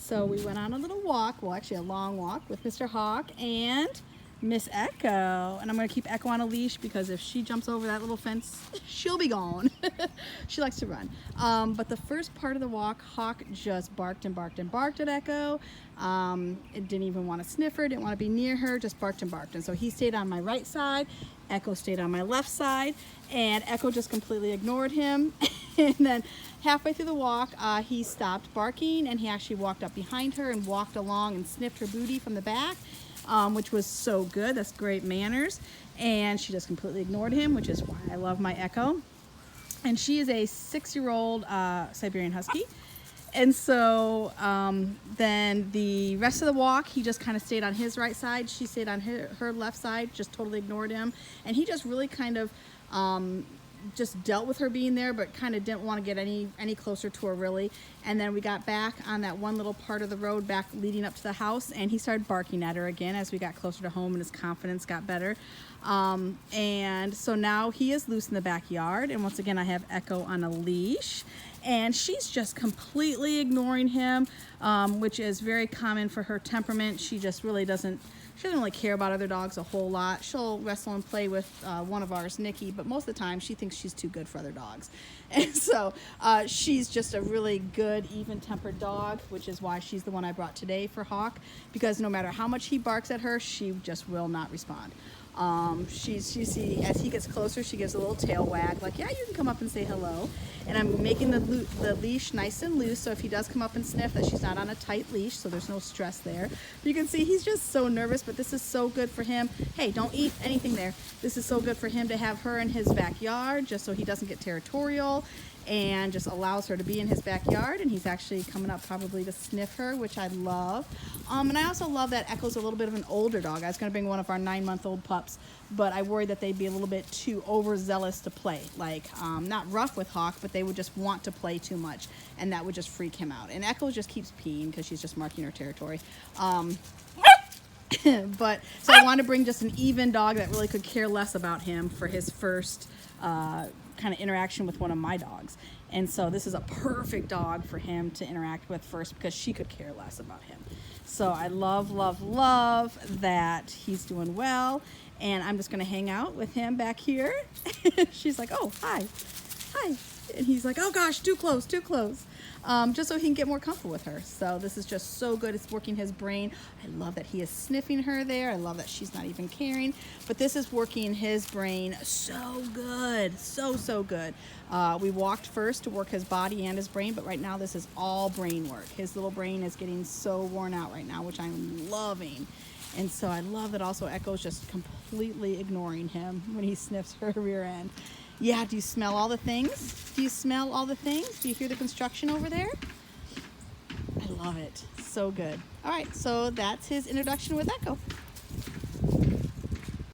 So we went on a little walk, well actually a long walk with Mr. Hawk and Miss Echo. And I'm gonna keep Echo on a leash because if she jumps over that little fence, she'll be gone. She likes to run. But the first part of the walk, Hawk just barked and barked and barked at Echo. It didn't even want to sniff her, didn't want to be near her, just barked and barked. And so he stayed on my right side, Echo stayed on my left side, and Echo just completely ignored him. And then halfway through the walk, he stopped barking and he actually walked up behind her and walked along and sniffed her booty from the back, which was so good. That's great manners. And she just completely ignored him, which is why I love my Echo. And she is a 6-year-old Siberian Husky. And so then the rest of the walk, he just kind of stayed on his right side. She stayed on her left side, just totally ignored him. And he just really kind of just dealt with her being there, but kind of didn't want to get any closer to her really. And then we got back on that one little part of the road back leading up to the house, and he started barking at her again as we got closer to home and his confidence got better. And so now he is loose in the backyard, and once again I have Echo on a leash, and she's just completely ignoring him, which is very common for her temperament. She just really doesn't really care about other dogs a whole lot. She'll wrestle and play with one of ours, Nikki, but most of the time she thinks she's too good for other dogs. And so she's just a really good, even-tempered dog, which is why she's the one I brought today for Hawk, because no matter how much he barks at her, she just will not respond. You see, as he gets closer, she gives a little tail wag, like, yeah, you can come up and say hello. And I'm making the leash nice and loose, so if he does come up and sniff, that she's not on a tight leash, so there's no stress there. You can see he's just so nervous, but this is so good for him. Hey, don't eat anything there. This is so good for him to have her in his backyard, just so he doesn't get territorial, and just allows her to be in his backyard. And he's actually coming up probably to sniff her, which I love. And I also love that Echo's a little bit of an older dog. I was going to bring one of our 9-month-old pups, but I worried that they'd be a little bit too overzealous to play. Like, not rough with Hawk, but they would just want to play too much, and that would just freak him out. And Echo just keeps peeing because she's just marking her territory. But so I wanted to bring just an even dog that really could care less about him for his first kind of interaction with one of my dogs. And so this is a perfect dog for him to interact with first, because she could care less about him. So I love, love, love that he's doing well. And I'm just going to hang out with him back here. She's like, oh, hi. Hi. And he's like, oh gosh, too close, too close. Just so he can get more comfortable with her. So this is just so good. It's working his brain. I love that he is sniffing her there. I love that she's not even caring. But this is working his brain so good. So, so good. We walked first to work his body and his brain, but right now this is all brain work. His little brain is getting so worn out right now, which I'm loving. And so I love that also Echo's just completely ignoring him when he sniffs her rear end. Yeah, do you smell all the things? Do you smell all the things? Do you hear the construction over there? I love it. So good. All right, so that's his introduction with Echo.